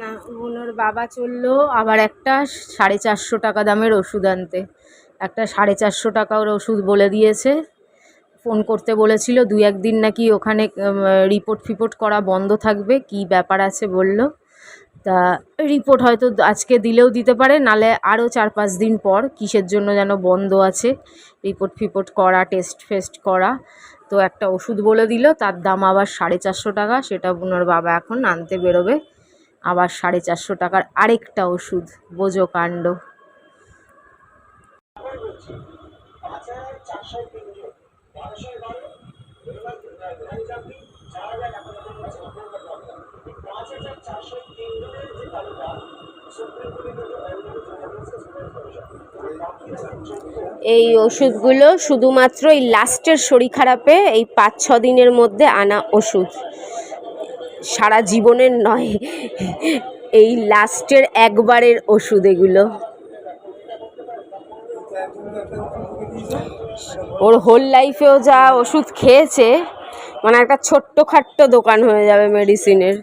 না, ওনার বাবা চললো আবার একটা 450 টাকা দামের ওষুধ আনতে। একটা 450 টাকার ওষুধ বলে দিয়েছে, ফোন করতে বলেছিল। 2-1 দিন নাকি ওখানে রিপোর্ট ফিপোর্ট করা বন্ধ থাকবে, কি ব্যাপার আছে বলল। তা রিপোর্ট হয়তো আজকে দিলেও দিতে পারে, নালে আরও 4-5 দিন পর। কিসের জন্য যেন বন্ধ আছে রিপোর্ট ফিপোর্ট করা, টেস্ট ফেস্ট করা। তো একটা ওষুধ বলে দিল, তার দাম আবার 450 টাকা। সেটা ওনার বাবা এখন আনতে বেরোবে। আবার 450 টাকার আরেকটা ওষুধ, বোঝো কাণ্ড। এই ওষুধগুলো শুধুমাত্র এই লাস্টের শরীর খারাপে এই 5-6 দিনের মধ্যে আনা ওষুধ, সারা জীবনের নয়, এই লাস্টের একবারের ওষুধ এগুলো। ওর হোল লাইফেও যা ওষুধ খেয়েছে, মানে একটা ছোট্ট খাট্ট দোকান হয়ে যাবে মেডিসিনের।